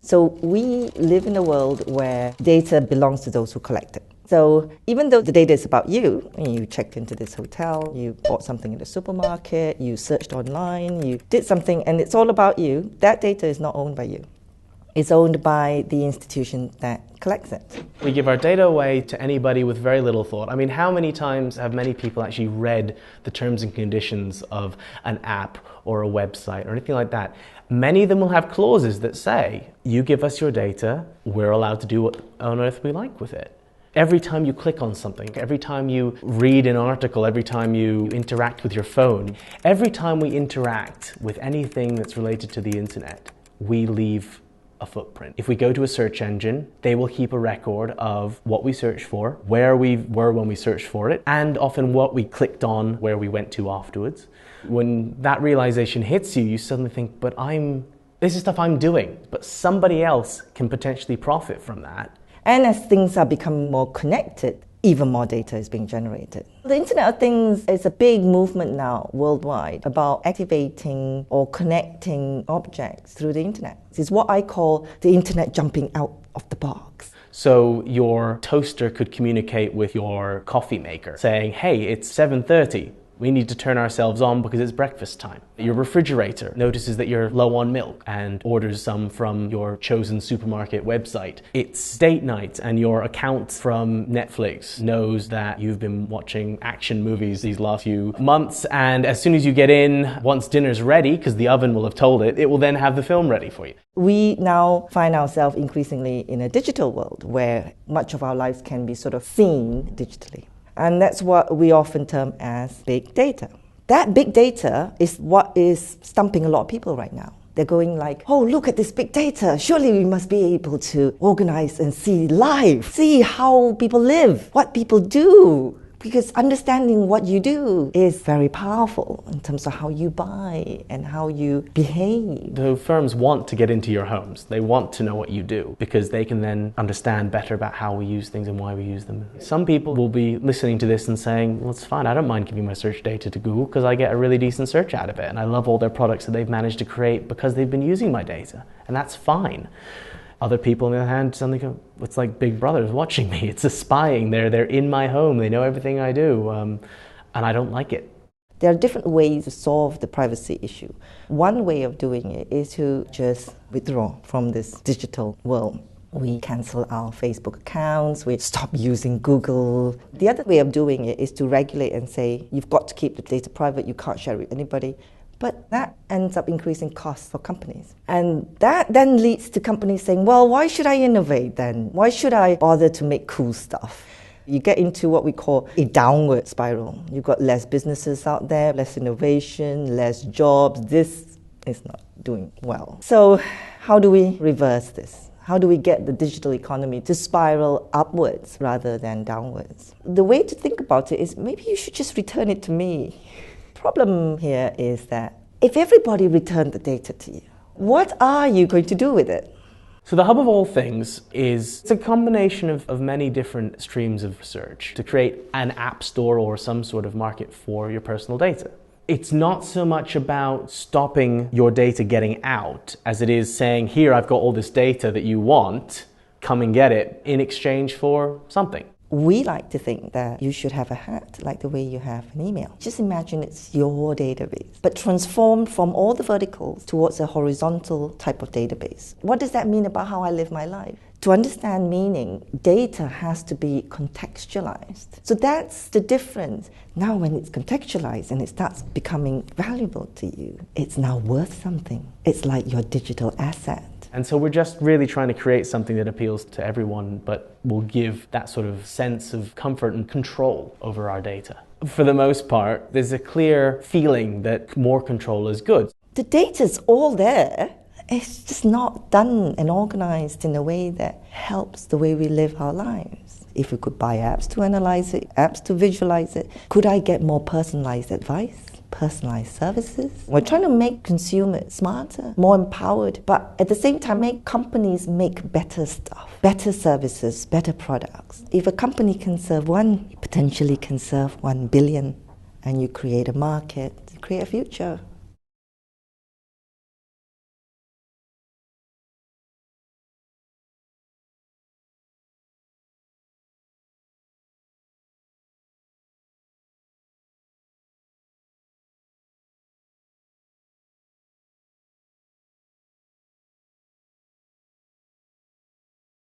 So we live in a world where data belongs to those who collect it. So even though the data is about you, you checked into this hotel, you bought something in the supermarket, you searched online, you did something, and it's all about you, that data is not owned by you. It's owned by the institution that collects it. We give our data away to anybody with very little thought. I mean, how many times have many people actually read the terms and conditions of an app or a website or anything like that? Many of them will have clauses that say, you give us your data, we're allowed to do what on earth we like with it. Every time you click on something, every time you read an article, every time you interact with your phone, every time we interact with anything that's related to the internet, we leave a footprint. If we go to a search engine, they will keep a record of what we searched for, where we were when we searched for it, and often what we clicked on, where we went to afterwards. When that realization hits you, you suddenly think, but this is stuff I'm doing, but somebody else can potentially profit from that. And as things are becoming more connected, even more data is being generated. The Internet of Things is a big movement now worldwide about activating or connecting objects through the internet. It's what I call the internet jumping out of the box. So your toaster could communicate with your coffee maker saying, hey, it's 7:30. We need to turn ourselves on because it's breakfast time. Your refrigerator notices that you're low on milk and orders some from your chosen supermarket website. It's date night and your account from Netflix knows that you've been watching action movies these last few months, and as soon as you get in, once dinner's ready, because the oven will have told it, it will then have the film ready for you. We now find ourselves increasingly in a digital world where much of our lives can be sort of seen digitally. And that's what we often term as big data. That big data is what is stumping a lot of people right now. They're going like, oh, look at this big data. Surely we must be able to organize and see live, see how people live, what people do. Because understanding what you do is very powerful in terms of how you buy and how you behave. The firms want to get into your homes. They want to know what you do because they can then understand better about how we use things and why we use them. Some people will be listening to this and saying, well, it's fine. I don't mind giving my search data to Google because I get a really decent search out of it. And I love all their products that they've managed to create because they've been using my data. And that's fine. Other people, on the other hand, suddenly go, it's like Big Brother's watching me. It's a spying. They're in my home. They know everything I do. And I don't like it. There are different ways to solve the privacy issue. One way of doing it is to just withdraw from this digital world. We cancel our Facebook accounts, we stop using Google. The other way of doing it is to regulate and say, you've got to keep the data private, you can't share it with anybody. But that ends up increasing costs for companies. And that then leads to companies saying, well, why should I innovate then? Why should I bother to make cool stuff? You get into what we call a downward spiral. You've got less businesses out there, less innovation, less jobs. This is not doing well. So how do we reverse this? How do we get the digital economy to spiral upwards rather than downwards? The way to think about it is maybe you should just return it to me. Problem here is that if everybody returned the data to you, what are you going to do with it? So the hub of all things it's a combination of many different streams of research to create an app store or some sort of market for your personal data. It's not so much about stopping your data getting out as it is saying, here, I've got all this data that you want, come and get it in exchange for something. We like to think that you should have a hat like the way you have an email. Just imagine it's your database, but transformed from all the verticals towards a horizontal type of database. What does that mean about how I live my life? To understand meaning, data has to be contextualized. So that's the difference. Now when it's contextualized and it starts becoming valuable to you, it's now worth something. It's like your digital asset. And so we're just really trying to create something that appeals to everyone, but will give that sort of sense of comfort and control over our data. For the most part, there's a clear feeling that more control is good. The data's all there. It's just not done and organized in a way that helps the way we live our lives. If we could buy apps to analyze it, apps to visualize it, could I get more personalized advice? Personalized services. We're trying to make consumers smarter, more empowered, but at the same time make companies make better stuff, better services, better products. If a company can serve one, you potentially can serve 1 billion, and you create a market, you create a future.